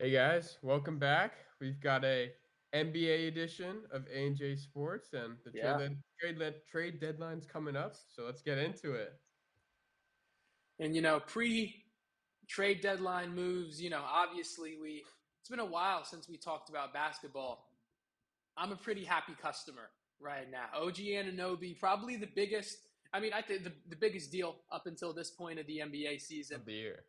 Hey guys, welcome back. We've got a NBA edition of A&J Sports, and the Yeah. trade deadline's coming up. So let's get into it. And pre-trade deadline moves, obviously we it's been a while since we talked about basketball. I'm a pretty happy customer right now. OG Anunoby, probably the biggest, I think the biggest deal up until this point of the NBA season. Of the year.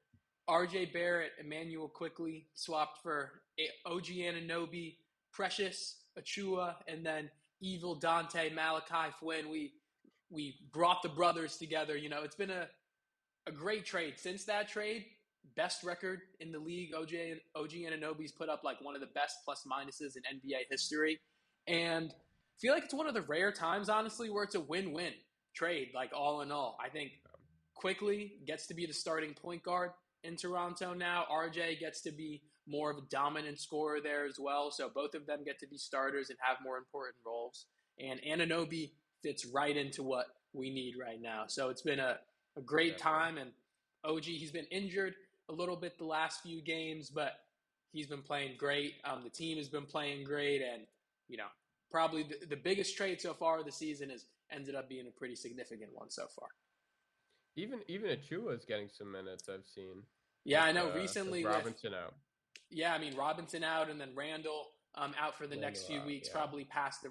RJ Barrett, Emmanuel quickly swapped for OG Anunoby, Precious Achua, and then Evil Dante Malachi Flynn. We brought the brothers together. It's been a great trade. Since that trade, best record in the league. OG Anunoby's put up like one of the best plus minuses in NBA history. And I feel like it's one of the rare times, honestly, where it's a win-win trade, like all in all. I think quickly gets to be the starting point guard in Toronto now. RJ gets to be more of a dominant scorer there as well. So both of them get to be starters and have more important roles. And Anunoby fits right into what we need right now. So it's been a great Definitely. time. And OG, he's been injured a little bit the last few games, but he's been playing great. The team has been playing great. And, probably the biggest trade so far of the season has ended up being a pretty significant one so far. Even Achua is getting some minutes I've seen Yeah, I know with recently Robinson out. Robinson out and then Randall out for the next Randall few out, weeks, yeah. probably past the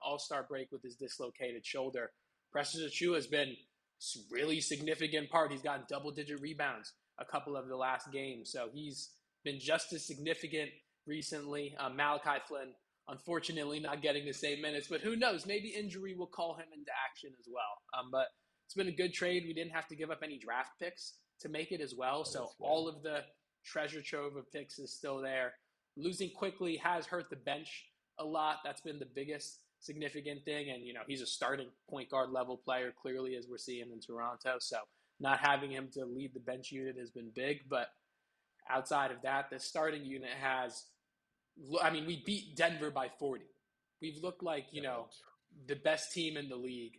All-Star break with his dislocated shoulder. Precious Achua has been a really significant part. He's gotten double-digit rebounds a couple of the last games, so he's been just as significant recently. Malachi Flynn, unfortunately, not getting the same minutes, but who knows? Maybe injury will call him into action as well. But it's been a good trade. We didn't have to give up any draft picks to make it as well, That so is all good. of the treasure trove of picks is still there. Losing quickly has hurt the bench a lot. That's been the biggest significant thing. And, he's a starting point guard level player, clearly, as we're seeing in Toronto. So not having him to lead the bench unit has been big. But outside of that, the starting unit we beat Denver by 40. We've looked like, Yeah, the best team in the league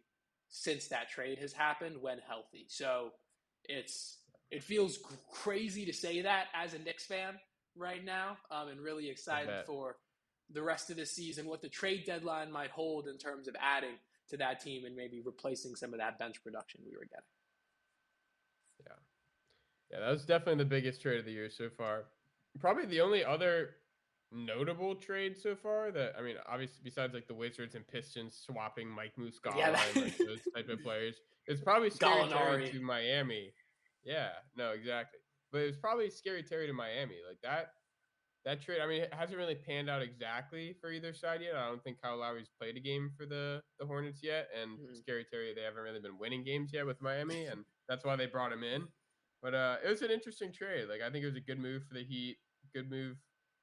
since that trade has happened when healthy. So it feels crazy to say that as a Knicks fan right now, and really I excited bet. for the rest of the season, what the trade deadline might hold in terms of adding to that team and maybe replacing some of that bench production we were getting. Yeah. Yeah, that was definitely the biggest trade of the year so far. Probably the only other notable trade so far that obviously besides like the Wizards and Pistons swapping Mike Yeah, Muscala and like those type of players, it's probably Scary Terry Gallinari. to Miami. Yeah, no, exactly. But it was probably Scary Terry to Miami. Like that trade, it hasn't really panned out exactly for either side yet. I don't think Kyle Lowry's played a game for the Hornets yet, and Mhm. Scary Terry, they haven't really been winning games yet with Miami, and that's why they brought him in. But it was an interesting trade. Like I think it was a good move for the Heat, good move,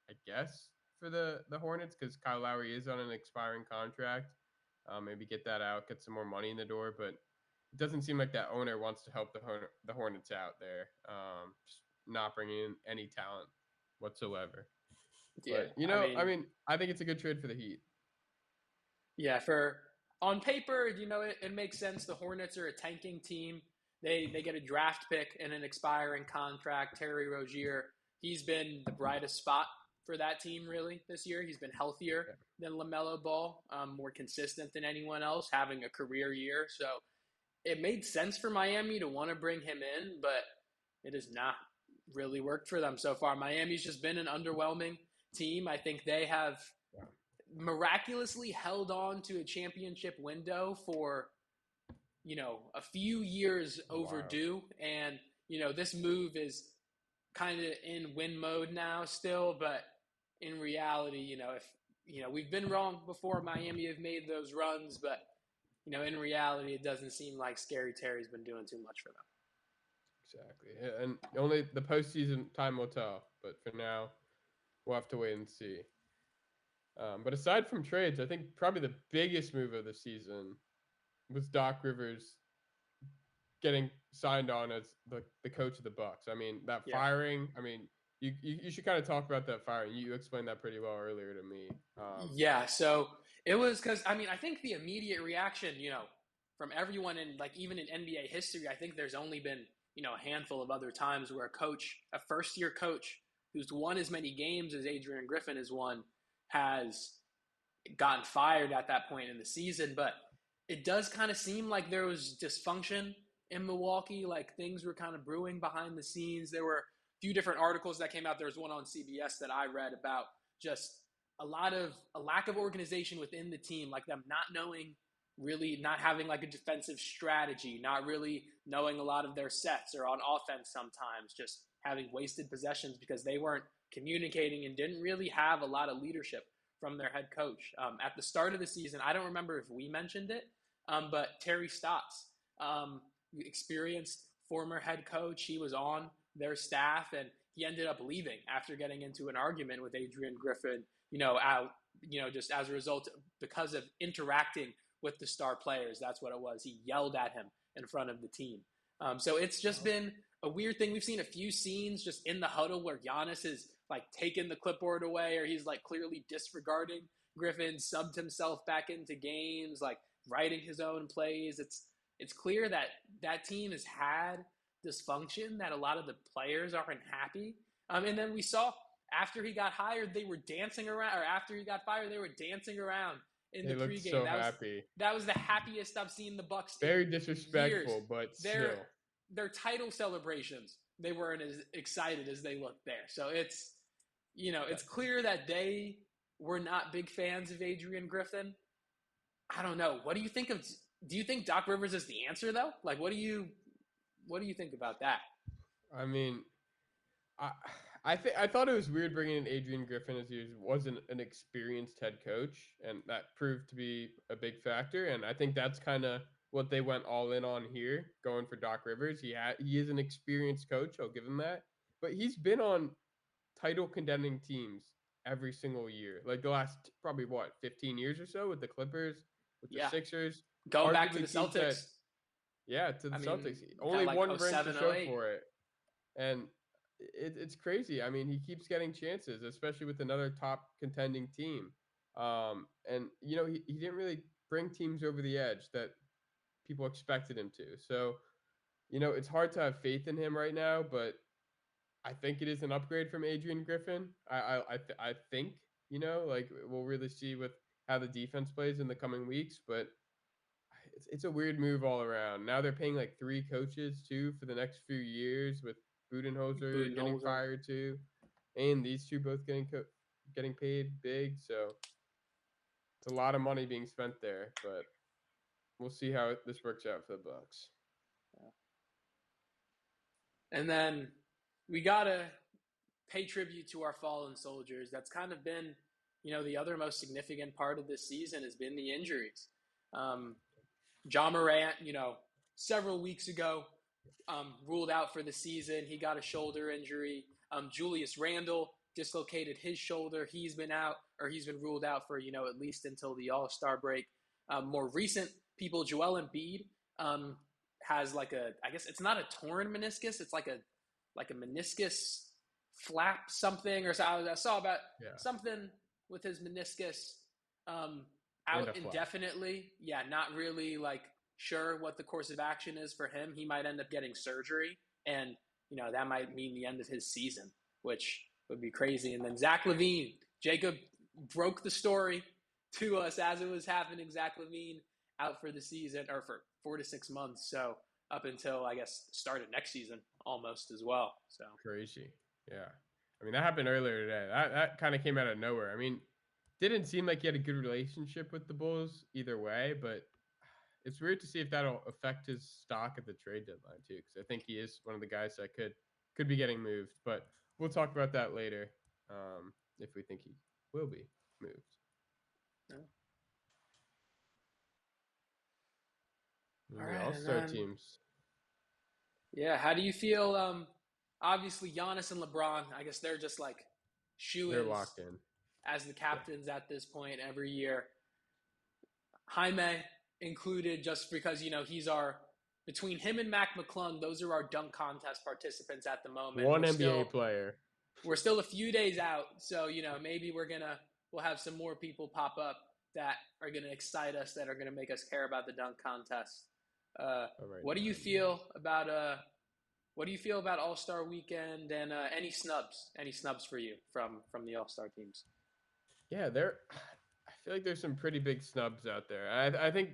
I guess, for the Hornets because Kyle Lowry is on an expiring contract. Maybe get that out, get some more money in the door, but it doesn't seem like that owner wants to help the Hornets out there. Just not bringing in any talent whatsoever. Yeah, But I think it's a good trade for the Heat. for on paper, it makes sense. The Hornets are a tanking team. They get a draft pick and an expiring contract. Terry Rozier, he's been the brightest spot for that team really this year. He's been healthier Yeah, than LaMelo Ball, more consistent than anyone else, having a career year. So it made sense for Miami to want to bring him in, but it has not really worked for them so far. Miami's just been an underwhelming team. I think they have yeah. miraculously held on to a championship window for a few years A while. overdue, and this move is kind of in win mode now still, but in reality, if we've been wrong before. Miami have made those runs, but in reality, it doesn't seem like Scary Terry's been doing too much for them. Exactly. And only the postseason time will tell. But for now, we'll have to wait and see. But aside from trades, I think probably the biggest move of the season was Doc Rivers getting signed on as the coach of the Bucks. That Yeah. firing. You should kind of talk about that firing. You explained that pretty well earlier to me. Yeah, so it was because I think the immediate reaction, from everyone in like even in NBA history, I think there's only been a handful of other times where a first year coach, who's won as many games as Adrian Griffin has won, has gotten fired at that point in the season. But it does kind of seem like there was dysfunction in Milwaukee. Like things were kind of brewing behind the scenes. There were a few different articles that came out. There was one on CBS that I read about just a lack of organization within the team, like them not knowing, really not having like a defensive strategy, not really knowing a lot of their sets, or on offense sometimes just having wasted possessions because they weren't communicating and didn't really have a lot of leadership from their head coach. At the start of the season, I don't remember if we mentioned it, but Terry Stotts, experienced former head coach, he was on their staff, and he ended up leaving after getting into an argument with Adrian Griffin, just as a result, because of interacting with the star players. That's what it was. He yelled at him in front of the team. So it's just been a weird thing. We've seen a few scenes just in the huddle where Giannis is like taking the clipboard away, or he's like clearly disregarding Griffin, subbed himself back into games, like writing his own plays. It's clear that that team has had dysfunction, that a lot of the players aren't happy. And then we saw after he got hired, they were dancing around, or after he got fired, they were dancing around in the pregame. So happy. That was the happiest I've seen the Bucks. Very disrespectful, years. But still, their title celebrations, they weren't as excited as they looked there. So it's clear that they were not big fans of Adrian Griffin. I don't know. What do you think of? Do you think Doc Rivers is the answer though? Like, what do you think about that? I mean, I thought it was weird bringing in Adrian Griffin, as he wasn't an experienced head coach, and that proved to be a big factor. And I think that's kind of what they went all in on here, going for Doc Rivers. He is an experienced coach, I'll give him that, but he's been on title contending teams every single year, like the last probably 15 years or so, with the Clippers, with the Sixers, going back to the Celtics. Celtics. Only one ring to show for it, and it's crazy. I mean, he keeps getting chances, especially with another top contending team. And he didn't really bring teams over the edge that people expected him to. So, it's hard to have faith in him right now, but I think it is an upgrade from Adrian Griffin. I think, we'll really see with how the defense plays in the coming weeks, but it's a weird move all around. Now they're paying like 3 coaches too for the next few years, with Budenholzer getting fired too, and these two both getting paid big. So it's a lot of money being spent there, but we'll see how this works out for the Bucks. And then we gotta pay tribute to our fallen soldiers. That's kind of been, the other most significant part of this season has been the injuries. Ja Morant, several weeks ago, ruled out for the season. He got a shoulder injury. Julius Randle dislocated his shoulder. He's been out, or he's been ruled out for, at least until the All-Star break. More recent people, Joel Embiid has I guess it's not a torn meniscus. It's like a meniscus flap something, or so. I saw about something with his meniscus out indefinitely. Yeah, not really sure what the course of action is for him. He might end up getting surgery, and that might mean the end of his season, which would be crazy. And then Zach LaVine, Jacob broke the story to us as it was happening. Zach LaVine out for the season, or for 4 to 6 months. So up until, I guess, the start of next season almost as well. So crazy. Yeah. I mean, that happened earlier today. That kind of came out of nowhere. I mean, didn't seem like he had a good relationship with the Bulls either way, but it's weird to see if that'll affect his stock at the trade deadline too, because I think he is one of the guys that could be getting moved. But we'll talk about that later, if we think he will be moved. Yeah. All right, All-Star teams. Yeah, how do you feel? Obviously, Giannis and LeBron, I guess they're just shoo-ins. They're locked in as the captains at this point every year. Jaime included, just because, he's between him and Mac McClung, those are our dunk contest participants at the moment. One NBA player. We're still a few days out, so, maybe we'll have some more people pop up that are going to excite us, that are going to make us care about the dunk contest. What do you feel about What do you feel about All Star Weekend and any snubs? Any snubs for you from the All Star teams? Yeah, there. I feel like there's some pretty big snubs out there. I think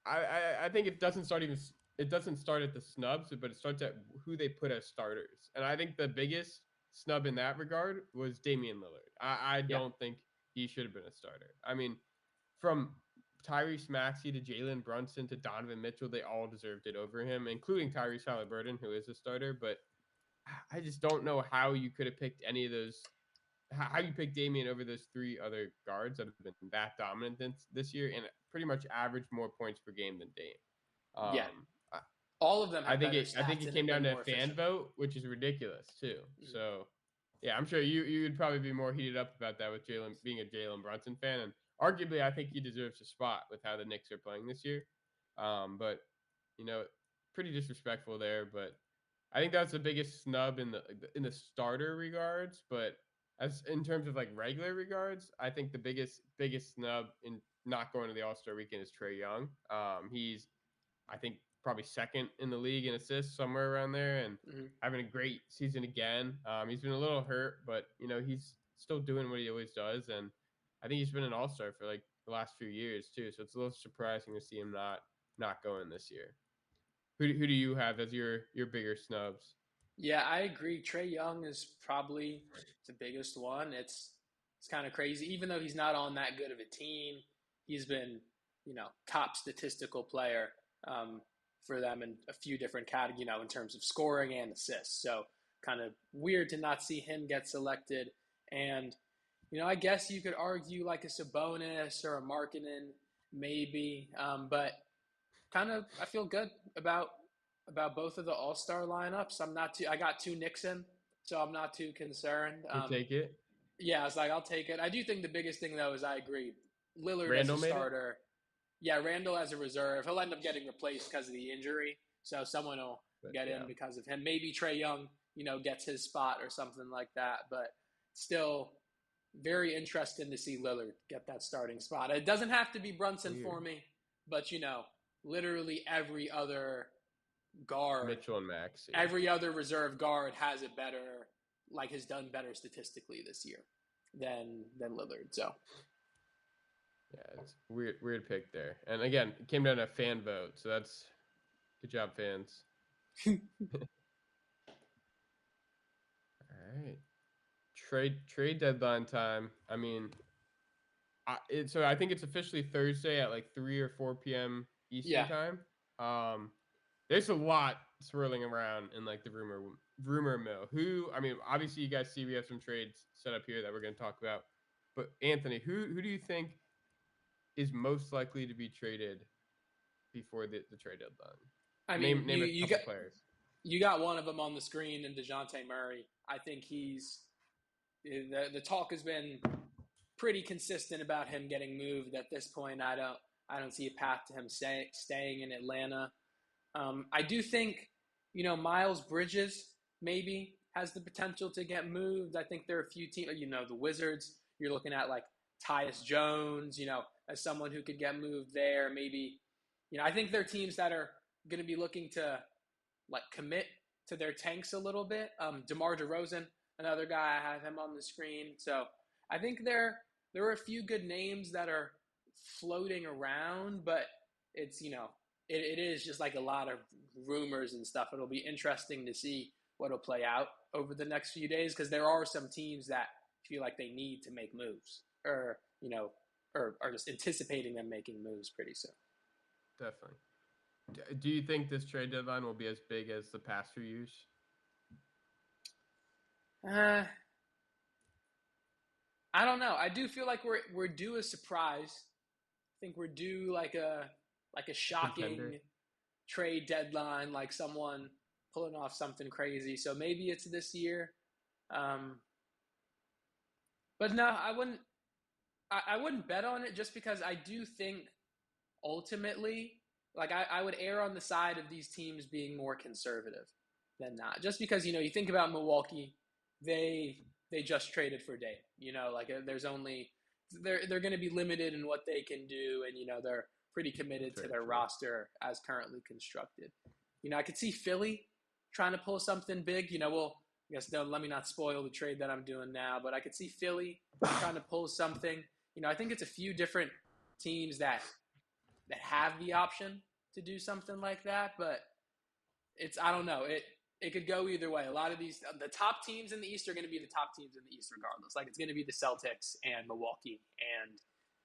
I think it doesn't start even it doesn't start at the snubs, but it starts at who they put as starters. And I think the biggest snub in that regard was Damian Lillard. I Yeah, don't think he should have been a starter. I mean, from Tyrese Maxey to Jalen Brunson to Donovan Mitchell, they all deserved it over him, including Tyrese Halliburton, who is a starter. But I just don't know how you could have picked any of those how you pick Damian over those three other guards that have been that dominant this year and pretty much average more points per game than Dame. yeah. Um, I, All of them have better I think stats it and came have down been to a more fan efficient. vote, which is ridiculous too. Mhm. So yeah, I'm sure you would probably be more heated up about that with Jalen being a Jalen Brunson fan, and arguably I think he deserves a spot with how the Knicks are playing this year. But you know, pretty disrespectful there. But I think that's the biggest snub in the starter regards. But as in terms of like regular regards, I think the biggest snub in not going to the All Star weekend is Trey Young. He's I think probably second in the league in assists, somewhere around there, and Mhm. having a great season again. He's been a little hurt, but he's still doing what he always does, and I think he's been an all star for like the last few years too. So it's a little surprising to see him not going this year. Who do you have as your bigger snubs? Yeah, I agree. Trey Young is probably the biggest one. It's kind of crazy. Even though he's not on that good of a team, he's been, top statistical player um, for them in a few different categories, in terms of scoring and assists. So kind of weird to not see him get selected. And, I guess you could argue like a Sabonis or a Markkinen, maybe. But kind of I feel good about both of the All Star lineups. I got two Nixon, so I'm not too concerned. You take it. Yeah, I was like, I'll take it. I do think the biggest thing though is I agree. Lillard as a Randall made it. starter, yeah. Randall as a reserve, he'll end up getting replaced because of the injury. So someone will But get in yeah, because of him. Maybe Trey Young, gets his spot or something like that. But still, very interesting to see Lillard get that starting spot. It doesn't have to be Brunson for weird. me, but literally guard, Mitchell and Maxi. every other reserve guard has done better statistically this year than Lillard. So Yeah, it's weird pick there. And again, it came down to a fan vote, so that's good job, fans. All right, trade deadline time. I mean, so I think it's officially Thursday at like 3 or 4 p.m. Eastern yeah, time. There's a lot swirling around in like the rumor mill. I mean, obviously you guys see we have some trades set up here that we're going to talk about. But Anthony, who do you think is most likely to be traded before the trade deadline? I mean Name a couple players. you got one of them on the screen in Dejounte Murray. I think the talk has been pretty consistent about him getting moved. At this point, I don't see a path to him staying in Atlanta. I do think, Miles Bridges maybe has the potential to get moved. I think there are a few teams, the Wizards. You're looking at like Tyus Jones, as someone who could get moved there. Maybe, I think there are teams that are going to be looking to like commit to their tanks a little bit. DeMar DeRozan, another guy, I have him on the screen. So I think there are a few good names that are floating around, but it's it is just like a lot of rumors and stuff. It'll be interesting to see what'll play out over the next few days because there are some teams that feel like they need to make moves or are just anticipating them making moves pretty soon. Definitely. Do you think this trade deadline will be as big as the past few years? Uh, I don't know. I do feel like we're due a surprise. I think we're due like a A contender? shocking trade deadline, like someone pulling off something crazy. So maybe it's this year. Um, but no, I wouldn't. I wouldn't bet on it just because I do think ultimately, like I would err on the side of these teams being more conservative than not. Just because you think about Milwaukee, they just traded for Dame. Like there's only they're going to be limited in what they can do, and they're pretty committed That's to very their true. roster as currently constructed. I could see Philly trying to pull something big. I guess let me not spoil the trade that I'm doing now, but I could see Philly trying to pull something. I think it's a few different teams that have the option to do something like that, but I don't know. It could go either way. A lot of the top teams in the East are going to be the top teams in the East regardless. Like, it's going to be the Celtics and Milwaukee, and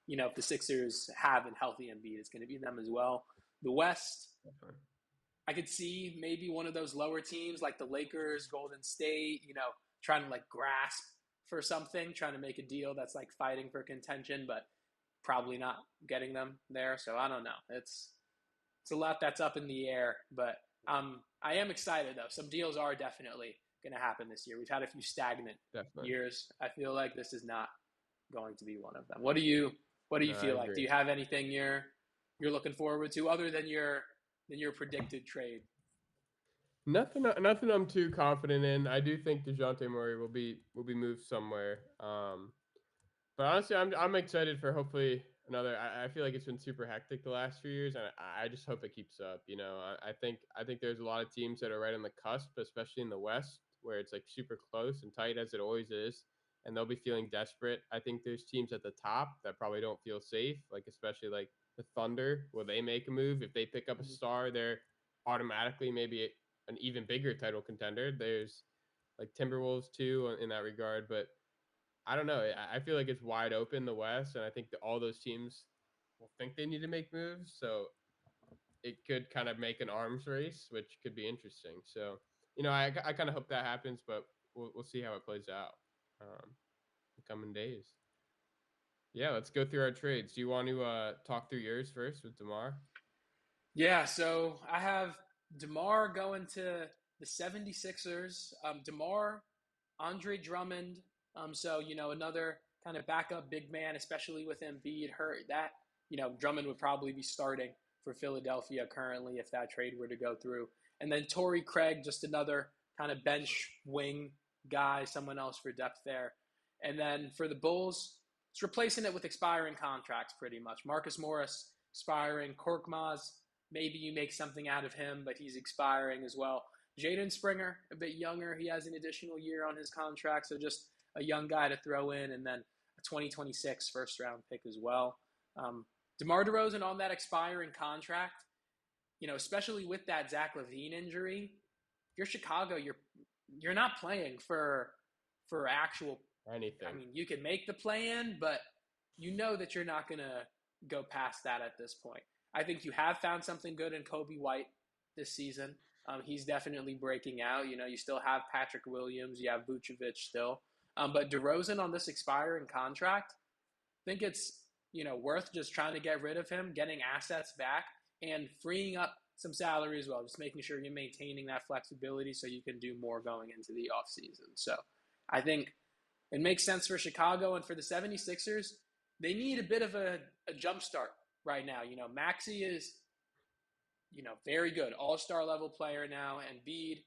if the Sixers have a healthy Embiid, it's going to be them as well. The West, I could see maybe one of those lower teams like the Lakers, Golden State, trying to like grasp for something, trying to make a deal that's like fighting for contention, but probably not getting them there. So I don't know. It's a lot that's up in the air, but I am excited though. Some deals are definitely going to happen this year. We've had a few stagnant years. I feel like this is not going to be one of them. What do you feel like? Do you have anything you're looking forward to other than your predicted trade? Nothing I'm too confident in. I do think DeJounte Murray will be moved somewhere. But honestly, I'm excited for hopefully another. I feel like it's been super hectic the last few years, and I just hope it keeps up. I think there's a lot of teams that are right on the cusp, especially in the West, where it's like super close and tight as it always is, and they'll be feeling desperate. I think there's teams at the top that probably don't feel safe, like especially like the Thunder. Will they make a move if they pick up a star? They're automatically maybe an even bigger title contender. There's like Timberwolves too in that regard, but I don't know. I feel like it's wide open, the West, and I think that all those teams will think they need to make moves. So it could kind of make an arms race, which could be interesting. So, I kind of hope that happens, but we'll see how it plays out in coming days. Yeah, let's go through our trades. Do you want to talk through yours first with DeMar? Yeah, so I have DeMar going to the 76ers. DeMar, Andre Drummond. So, another kind of backup big man, especially with Embiid hurt. That, Drummond would probably be starting for Philadelphia currently if that trade were to go through. And then Torrey Craig, just another kind of bench wing guy, someone else for depth there. And then for the Bulls, it's replacing it with expiring contracts pretty much. Marcus Morris expiring, Korkmaz, maybe you make something out of him, but he's expiring as well. Jaden Springer, a bit younger. He has an additional year on his contract, so just a young guy to throw in, and then a 2026 first-round pick as well. DeMar DeRozan on that expiring contract, especially with that Zach LaVine injury, if you're Chicago, you're not playing for actual anything. I mean, you can make the play-in, but you know that you're not going to go past that at this point. I think you have found something good in Kobe White this season. He's definitely breaking out. You still have Patrick Williams. You have Vucevic still. But DeRozan on this expiring contract, I think it's worth just trying to get rid of him, getting assets back, and freeing up some salary as well. Just making sure you're maintaining that flexibility so you can do more going into the offseason. So I think it makes sense for Chicago, and for the 76ers, they need a bit of a jump start right now. Maxey is, very good. All-star level player now. Embiid,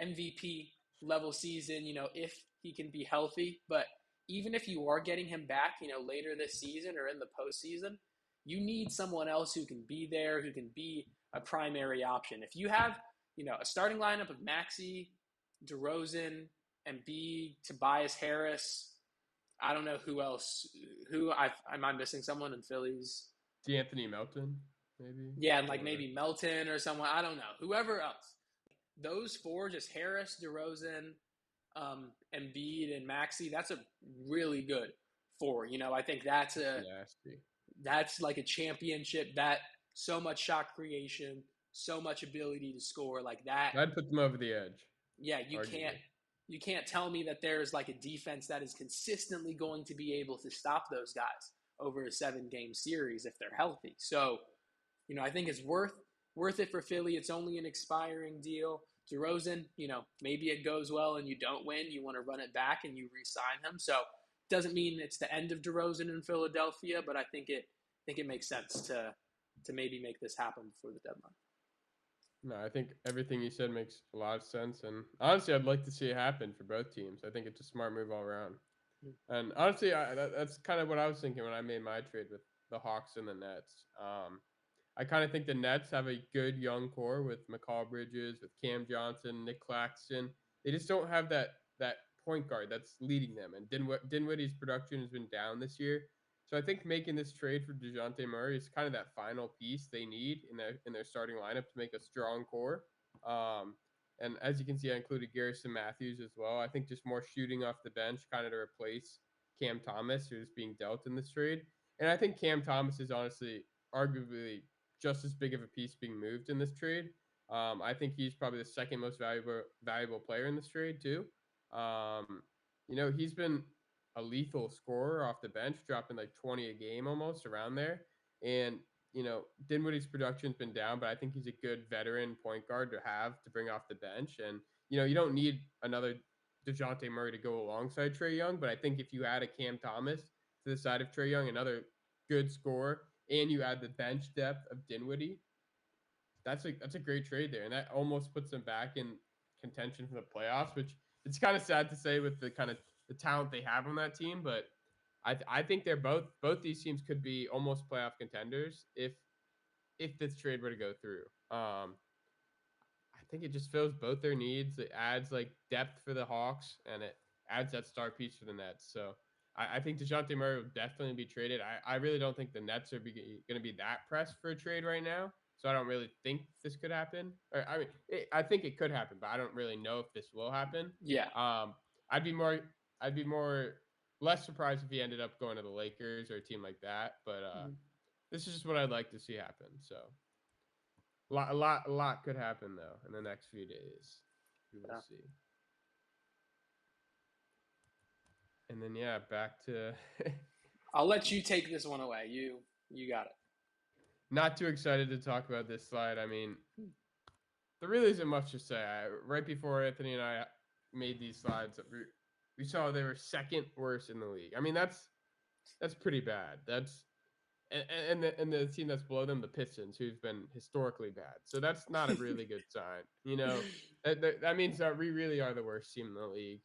MVP level season, if he can be healthy. But even if you are getting him back, later this season or in the postseason, you need someone else who can be there, who can be a primary option. If you have, a starting lineup of Maxey, DeRozan, Embiid, Tobias Harris, I don't know who else. Am I missing someone in Phillies? D'Anthony Melton, maybe? Yeah, and maybe Melton or someone. I don't know. Whoever else. Those four, just Harris, DeRozan, Embiid, and Maxey, that's a really good four. I think that's like a championship. That so much shot creation, so much ability to score like that. I'd put them over the edge. Yeah, you can't tell me that there's like a defense that is consistently going to be able to stop those guys over a 7-game series if they're healthy. So, I think it's worth it for Philly. It's only an expiring deal. DeRozan, maybe it goes well and you don't win. You want to run it back and you re-sign him. So it doesn't mean it's the end of DeRozan in Philadelphia, but I think it makes sense to maybe make this happen before the deadline. No, I think everything you said makes a lot of sense. And honestly, I'd like to see it happen for both teams. I think it's a smart move all around. And honestly, that's kind of what I was thinking when I made my trade with the Hawks and the Nets. I kind of think the Nets have a good young core with McCall Bridges, with Cam Johnson, Nick Claxton. They just don't have that point guard that's leading them. And Dinwiddie's production has been down this year. So I think making this trade for DeJounte Murray is kind of that final piece they need in their starting lineup to make a strong core. Um, and as you can see, I included Garrison Matthews as well. I think just more shooting off the bench, kind of to replace Cam Thomas, who's being dealt in this trade. And I think Cam Thomas is honestly arguably just as big of a piece being moved in this trade. I think he's probably the second most valuable player in this trade too. Um, he's been a lethal scorer off the bench, dropping like 20 a game almost around there. And Dinwiddie's production's been down, but I think he's a good veteran point guard to have to bring off the bench. And you don't need another DeJounte Murray to go alongside Trae Young, but I think if you add a Cam Thomas to the side of Trae Young, another good scorer, and you add the bench depth of Dinwiddie, that's a great trade there, and that almost puts them back in contention for the playoffs, which it's kind of sad to say with the kind of the talent they have on that team, but I think they're both these teams could be almost playoff contenders if this trade were to go through. I think it just fills both their needs. It adds like depth for the Hawks, and it adds that star piece for the Nets. So I think DeJounte Murray will definitely be traded. I really don't think the Nets are going to be that pressed for a trade right now. So I don't really think this could happen. Or I mean, I think it could happen, but I don't really know if this will happen. Yeah. I'd be more less surprised if he ended up going to the Lakers or a team like that. But this is just what I'd like to see happen. So a lot could happen though in the next few days. We will see. And then back to. I'll let you take this one away. You got it. Not too excited to talk about this slide. I mean, there really isn't much to say. Right before Anthony and I made these slides, we saw they were second worst in the league. I mean, that's pretty bad. That's and the team that's below them, the Pistons, who've been historically bad. So that's not a really good sign. That means that we really are the worst team in the league.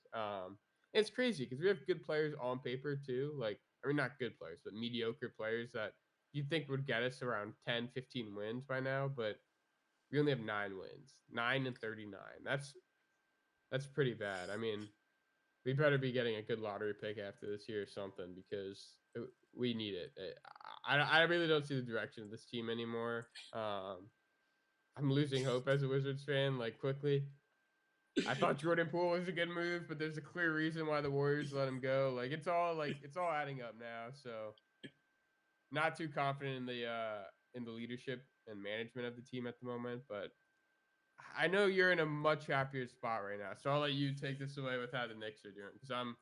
It's crazy because we have good players on paper too. Like, I mean, not good players, but mediocre players that you'd think would get us around 10, 15 wins by now, but we only have 9 wins. 9-39. That's pretty bad. I mean, we better be getting a good lottery pick after this year or something because we need it. I really don't see the direction of this team anymore. I'm losing hope as a Wizards fan, like, quickly. I thought Jordan Poole was a good move, but there's a clear reason why the Warriors let him go. Like, it's all adding up now. So, not too confident in the leadership and management of the team at the moment. But I know you're in a much happier spot right now, so I'll let you take this away with how the Knicks are doing because I'm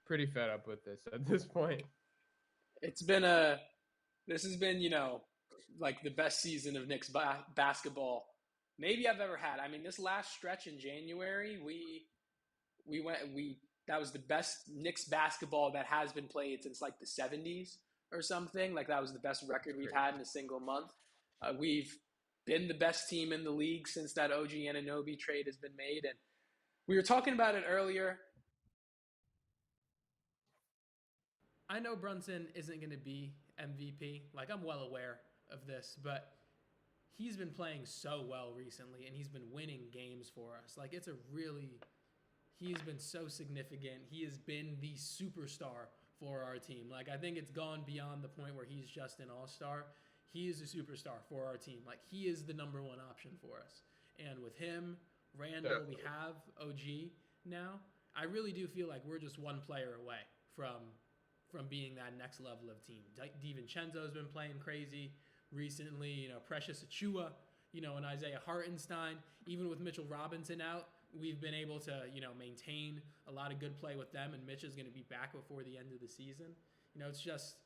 pretty fed up with this at this point. This has been like the best season of Knicks basketball maybe I've ever had. I mean, this last stretch in January, that was the best Knicks basketball that has been played since like the 70s or something. Like, that was the best record we've had in a single month. We've been the best team in the league since that OG Anunoby trade has been made, and we were talking about it earlier. I know Brunson isn't going to be MVP. Like, I'm well aware of this, but he's been playing so well recently, and he's been winning games for us. Like, he's been so significant. He has been the superstar for our team. Like, I think it's gone beyond the point where he's just an all-star. He is a superstar for our team. Like, he is the number one option for us. And with him, Randall, we have OG now. I really do feel like we're just one player away from being that next level of team. DiVincenzo's been playing crazy recently. Precious Achiuwa, and Isaiah Hartenstein. Even with Mitchell Robinson out, we've been able to, maintain a lot of good play with them, and Mitch is going to be back before the end of the season. It's just,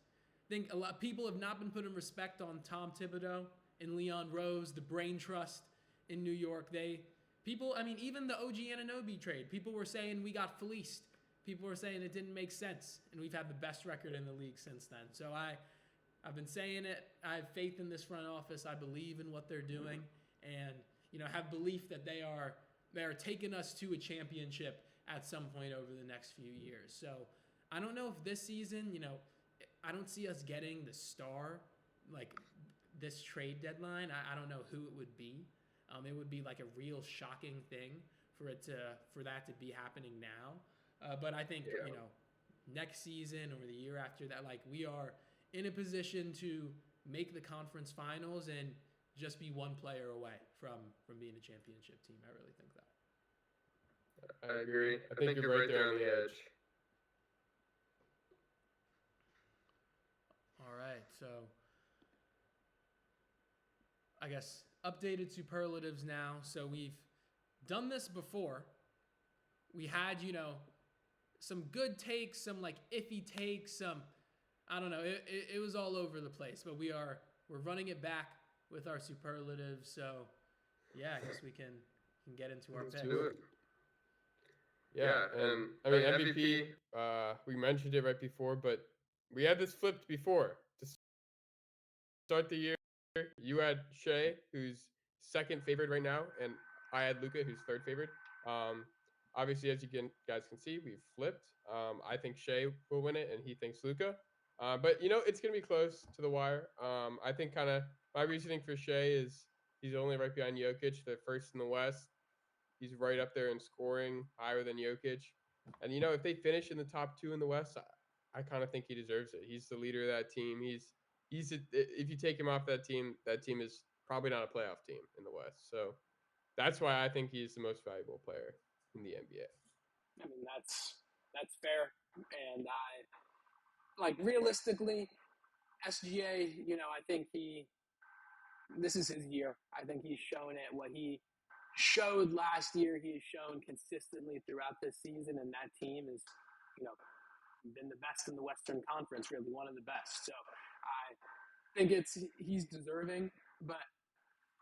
I think a lot of people have not been putting respect on Tom Thibodeau and Leon Rose, the brain trust in New York. Even the OG Anunoby trade, people were saying we got fleeced. People were saying it didn't make sense, and we've had the best record in the league since then. So I've been saying it. I have faith in this front office. I believe in what they're doing, and have belief that they are taking us to a championship at some point over the next few years. So I don't know if this season, I don't see us getting the star, like this trade deadline, I don't know who it would be. It would be like a real shocking thing for that to be happening now. But I think next season or the year after that, like we are in a position to make the conference finals and just be one player away from being a championship team. I really think that. I agree. I think you're right there on the edge. All right, so I guess updated superlatives now. So we've done this before. We had, some good takes, some like iffy takes, some I don't know. It was all over the place, but we're running it back with our superlatives. So yeah, I guess we can get into our picks. Yeah, and I mean MVP. We mentioned it right before, but we had this flipped before. To start the year, you had Shea, who's second favorite right now, and I had Luka, who's third favorite. Obviously, as guys can see, we've flipped. I think Shea will win it, and he thinks Luka. But it's gonna be close to the wire. I think kind of my reasoning for Shea is he's only right behind Jokic, the first in the West. He's right up there in scoring, higher than Jokic. And if they finish in the top 2 in the West, I kind of think he deserves it. He's the leader of that team. If you take him off that team is probably not a playoff team in the West. So that's why I think he's the most valuable player in the NBA. I mean, that's fair. And realistically, SGA, I think this is his year. I think he's shown it. What he showed last year, he has shown consistently throughout this season, and that team has, been the best in the Western Conference, really one of the best. So I think he's deserving, but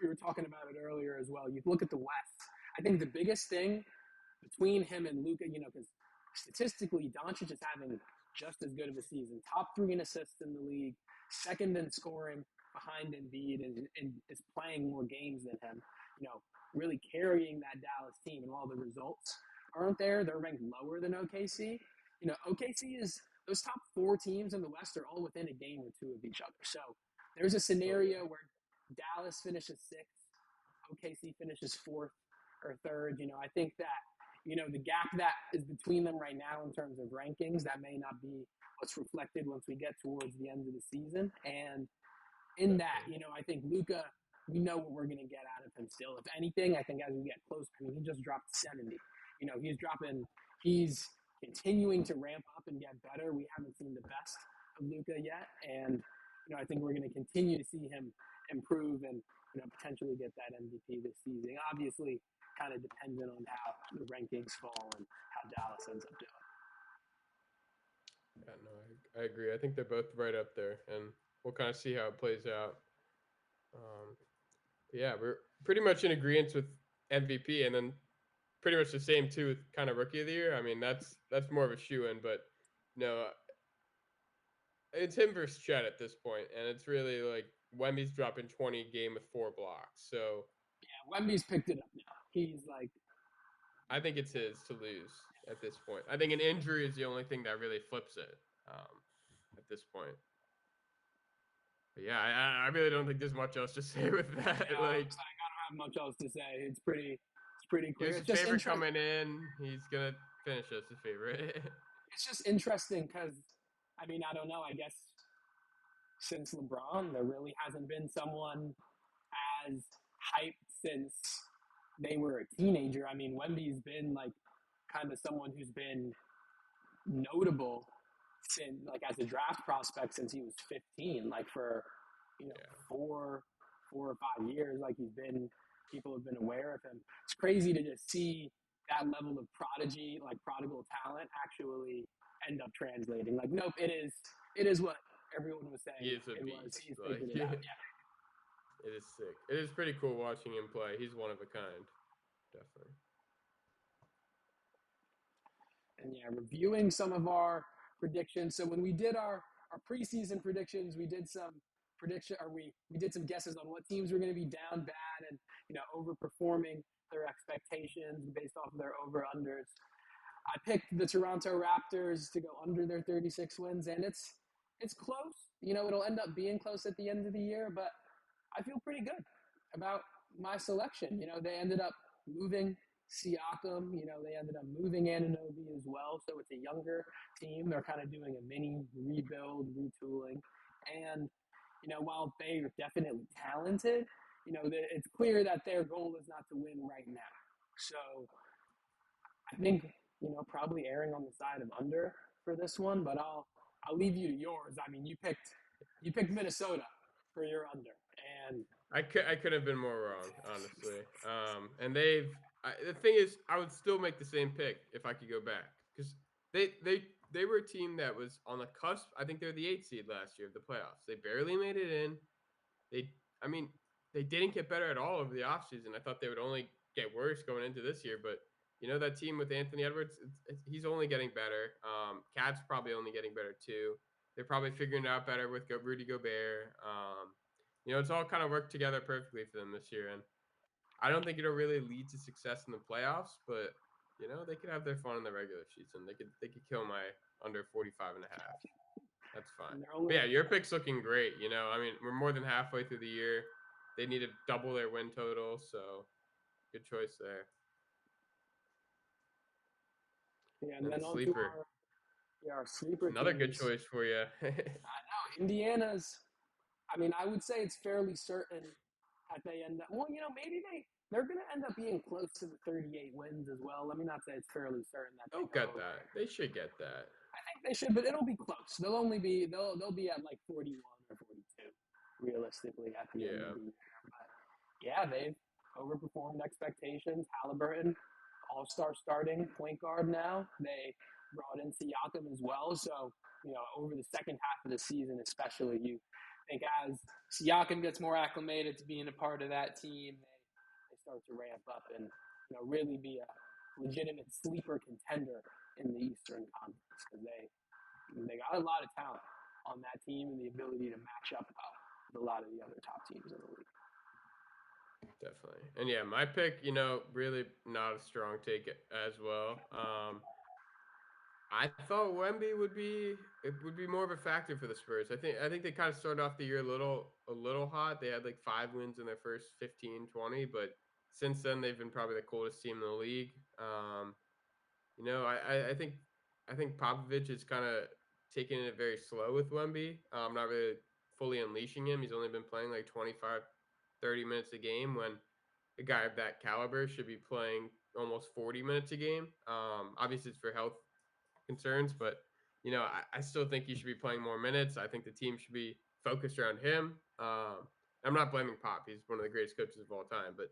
we were talking about it earlier as well. You look at the West. I think the biggest thing between him and Luka, because statistically, Doncic is having just as good of a season. Top 3 in assists in the league, second in scoring behind Embiid, and is playing more games than him. Really carrying that Dallas team, and while the results aren't there, they're ranked lower than OKC. OKC is those top 4 teams in the West are all within a game or 2 of each other. So there's a scenario where Dallas finishes 6th, OKC finishes 4th or 3rd. I think that the gap that is between them right now in terms of rankings, that may not be what's reflected once we get towards the end of the season. And in that, I think Luka, we know what we're going to get out of him still. If anything, I think as we get closer, he just dropped 70. He's continuing to ramp up and get better. We haven't seen the best of Luka yet. And, I think we're going to continue to see him improve and, potentially get that MVP this season. Obviously, kind of dependent on how the rankings fall and how Dallas ends up doing. Yeah, no, I agree. I think they're both right up there, and we'll kind of see how it plays out. Yeah, we're pretty much in agreement with MVP, and then pretty much the same too with kind of Rookie of the Year. I mean, that's more of a shoe-in, but no, it's him versus Chet at this point, and it's really like Wemby's dropping 20 a game with 4 blocks. So yeah, Wemby's picked it up now. He's like, I think it's his to lose at this point. I think an injury is the only thing that really flips it at this point. But yeah, I really don't think there's much else to say with that. Yeah, I don't have much else to say. It's pretty clear. He's his favorite coming in. He's gonna finish as his favorite. It's just interesting because, I mean, I don't know. I guess since LeBron, there really hasn't been someone as hyped since they were a teenager. I mean, Wemby's been like kind of someone who's been notable since, like, as a draft prospect since he was 15. Like for 4 or 5 years, like people have been aware of him. It's crazy to just see that level of prodigal talent actually end up translating. Like, nope, it is what everyone was saying. He is a beast. He's figured it out. Yeah. It is sick. It is pretty cool watching him play. He's one of a kind. Definitely. And yeah, reviewing some of our predictions. So when we did our preseason predictions, we did some we did some guesses on what teams were going to be down bad and overperforming their expectations based off of their over-unders. I picked the Toronto Raptors to go under their 36 wins, and it's close. It'll end up being close at the end of the year, but I feel pretty good about my selection. They ended up moving Siakam. They ended up moving Anunoby as well. So it's a younger team. They're kind of doing a mini rebuild, retooling. And, while they are definitely talented, it's clear that their goal is not to win right now. So I think, probably erring on the side of under for this one, but I'll leave you to yours. I mean, you picked Minnesota for your under, and I could have been more wrong, honestly. And the thing is, I would still make the same pick if I could go back, because they were a team that was on the cusp. I think they're the 8th seed last year of the playoffs. They barely made it in. I mean, they didn't get better at all over the offseason. I thought they would only get worse going into this year, but that team with Anthony Edwards, he's only getting better. Cat's probably only getting better too. They're probably figuring it out better with Rudy Gobert. It's all kind of worked together perfectly for them this year, and I don't think it'll really lead to success in the playoffs, but they could have their fun in the regular season. They could kill my under 45.5. That's fine. But yeah, your pick's looking great. I mean, we're more than halfway through the year. They need to double their win total, so good choice there. Yeah, and then sleeper. Our sleeper Another teams. Good choice for you. I know Indiana's. I mean, I would say it's fairly certain that they end up. Well, maybe they're going to end up being close to the 38 wins as well. Let me not say it's fairly certain that they'll get that. They should get that. I think they should, but it'll be close. They'll be at like 41 or 42 realistically at the end of the year. But yeah, they've overperformed expectations. Halliburton, all-star starting point guard now. They brought in Siakam as well. So, over the second half of the season especially, you think as Siakam gets more acclimated to being a part of that team, they start to ramp up and, really be a legitimate sleeper contender in the Eastern Conference, because they got a lot of talent on that team and the ability to match up well with a lot of the other top teams in the league. Definitely. And yeah, my pick, really not a strong take as well. I thought Wemby would be more of a factor for the Spurs. I think they kind of started off the year a little hot. They had like 5 wins in their first 15, 20, but since then they've been probably the coldest team in the league. I think Popovich is kind of taking it very slow with Wemby. Not really fully unleashing him. He's only been playing like 25, 30 minutes a game when a guy of that caliber should be playing almost 40 minutes a game. Obviously, it's for health concerns, but I still think he should be playing more minutes. I think the team should be focused around him. I'm not blaming Pop. He's one of the greatest coaches of all time, but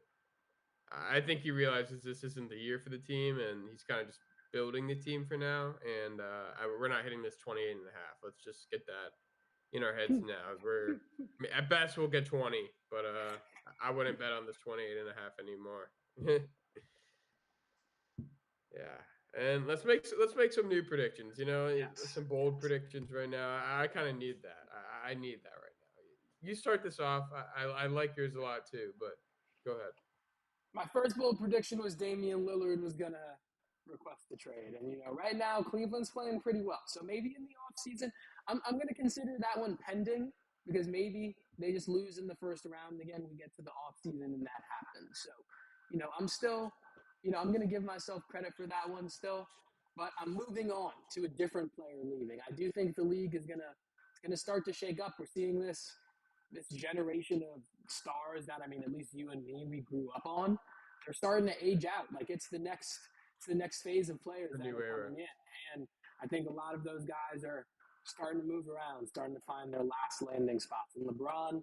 I think he realizes this isn't the year for the team, and he's kind of just building the team for now. And we're not hitting this 28.5. Let's just get that in our heads now. At best we'll get 20, but I wouldn't bet on this 28.5 anymore. Yeah. And let's make some new predictions. Some bold predictions right now. I kind of need that. I need that right now. You start this off. I like yours a lot too, but go ahead. My first bold prediction was Damian Lillard was gonna request the trade, and right now Cleveland's playing pretty well. So maybe in the offseason, I'm gonna consider that one pending, because maybe they just lose in the first round again. We get to the offseason and that happens. So, I'm still. I'm going to give myself credit for that one still, but I'm moving on to a different player leaving. I do think the league is going to start to shake up. We're seeing this generation of stars that, at least you and me, we grew up on. They're starting to age out. Like it's the next phase of players that are coming in. And I think a lot of those guys are starting to move around, starting to find their last landing spots. And LeBron,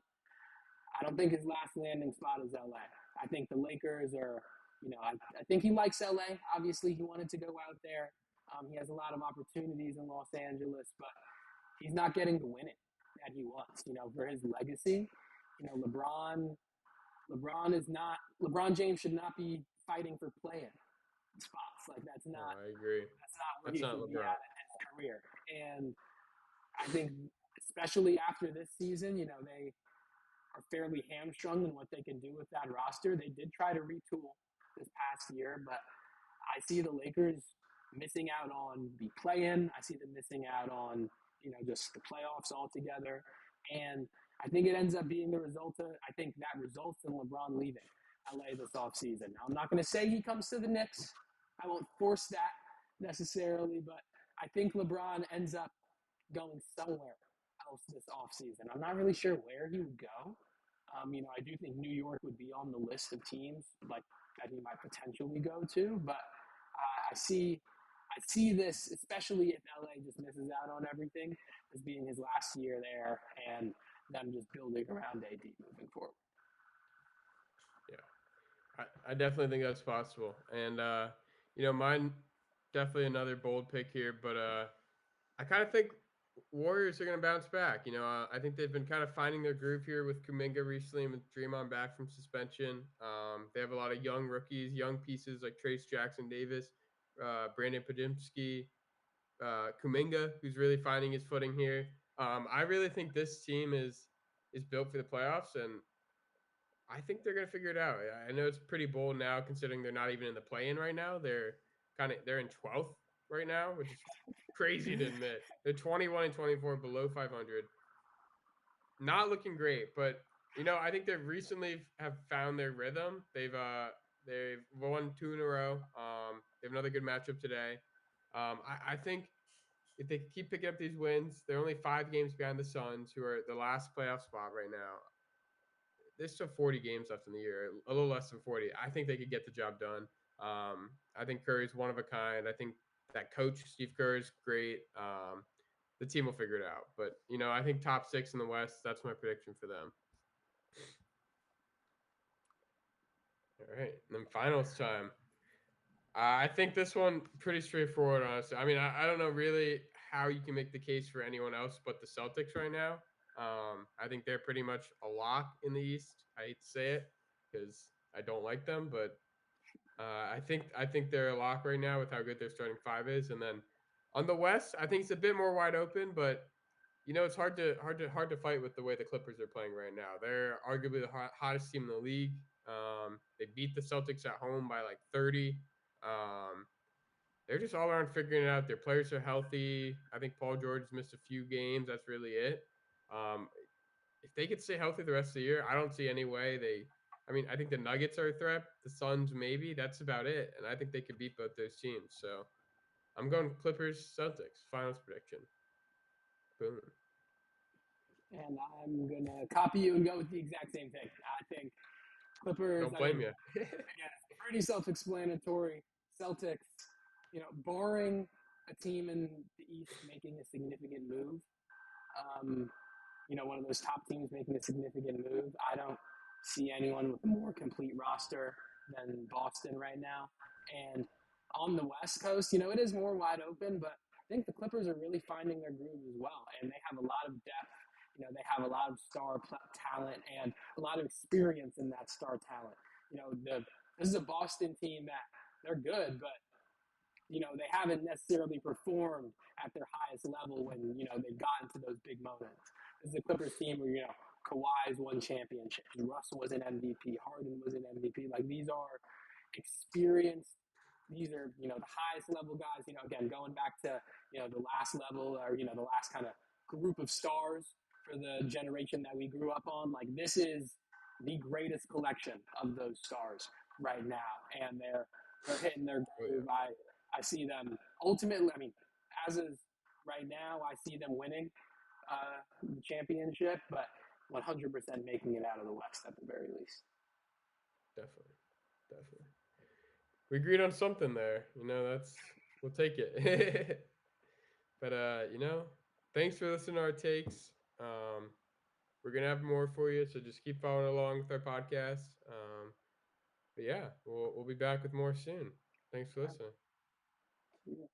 I don't think his last landing spot is LA. I think the Lakers are, I think he likes LA. Obviously, he wanted to go out there. He has a lot of opportunities in Los Angeles, but he's not getting the winning that he wants, for his legacy. LeBron James should not be fighting for playing spots. Like that's not. I agree. That's not where he should be at in his career. And I think, especially after this season, they are fairly hamstrung in what they can do with that roster. They did try to retool this past year, but I see the Lakers missing out on the play-in. I see them missing out on, just the playoffs altogether. And I think it ends up being the result of, I think that results in LeBron leaving LA this offseason. Now, I'm not going to say he comes to the Knicks. I won't force that necessarily, but I think LeBron ends up going somewhere else this offseason. I'm not really sure where he would go. I do think New York would be on the list of teams like that he might potentially go to, but I see this, especially if LA just misses out on everything, as being his last year there, and them just building around AD moving forward. Yeah, I definitely think that's possible. And mine definitely another bold pick here, but I kind of think Warriors are going to bounce back. I think they've been kind of finding their groove here with Kuminga recently and with Draymond back from suspension. They have a lot of young rookies, young pieces like Trace Jackson Davis, Brandon Podziemski, Kuminga, who's really finding his footing here. I really think this team is built for the playoffs, and I think they're going to figure it out. I know it's pretty bold now, considering they're not even in the play-in right now. They're in 12th right now, which is crazy to admit. They're 21 and 24, below 500. Not looking great, but I think they recently have found their rhythm. They've won 2 in a row. They have another good matchup today. I think if they keep picking up these wins, they're only 5 games behind the Suns, who are the last playoff spot right now. There's still 40 games left in the year, a little less than 40. I think they could get the job done. I think Curry's one of a kind. I think that coach, Steve Kerr, is great. The team will figure it out. But, I think top 6 in the West, that's my prediction for them. All right. And then finals time. I think this one pretty straightforward, honestly. I mean, I don't know really how you can make the case for anyone else but the Celtics right now. I think they're pretty much a lock in the East. I hate to say it because I don't like them, but I think they're a lock right now with how good their starting 5 is. And then on the West, I think it's a bit more wide open, but it's hard to fight with the way the Clippers are playing right now. They're arguably the hottest team in the league. They beat the Celtics at home by like 30. They're just all around figuring it out. Their players are healthy. I think Paul George has missed a few games. That's really it. If they could stay healthy the rest of the year, I don't see any way I think the Nuggets are a threat. The Suns, maybe. That's about it. And I think they could beat both those teams. So I'm going Clippers, Celtics, finals prediction. Boom. And I'm going to copy you and go with the exact same thing. I think Clippers. Don't blame you. Again, pretty self-explanatory. Celtics, barring a team in the East making a significant move, one of those top teams making a significant move, I don't see anyone with a more complete roster than Boston right now. And on the West Coast, it is more wide open, but I think the Clippers are really finding their groove as well, and they have a lot of depth. They have a lot of star talent and a lot of experience in that star talent. This is a Boston team that they're good, but they haven't necessarily performed at their highest level when they've gotten to those big moments. This is a Clippers team where Kawhi's won championships, Russell was an MVP, Harden was an MVP. Like, these are experienced. These are the highest level guys. Again, going back to the last level, or the last kind of group of stars for the generation that we grew up on. Like, this is the greatest collection of those stars right now, and they're hitting their groove. I see them ultimately. I mean, as is right now, I see them winning the championship, but 100% making it out of the West at the very least. Definitely. We agreed on something there. We'll take it. But thanks for listening to our takes. We're gonna have more for you, so just keep following along with our podcast. But yeah, we'll be back with more soon. Thanks for listening. Yeah.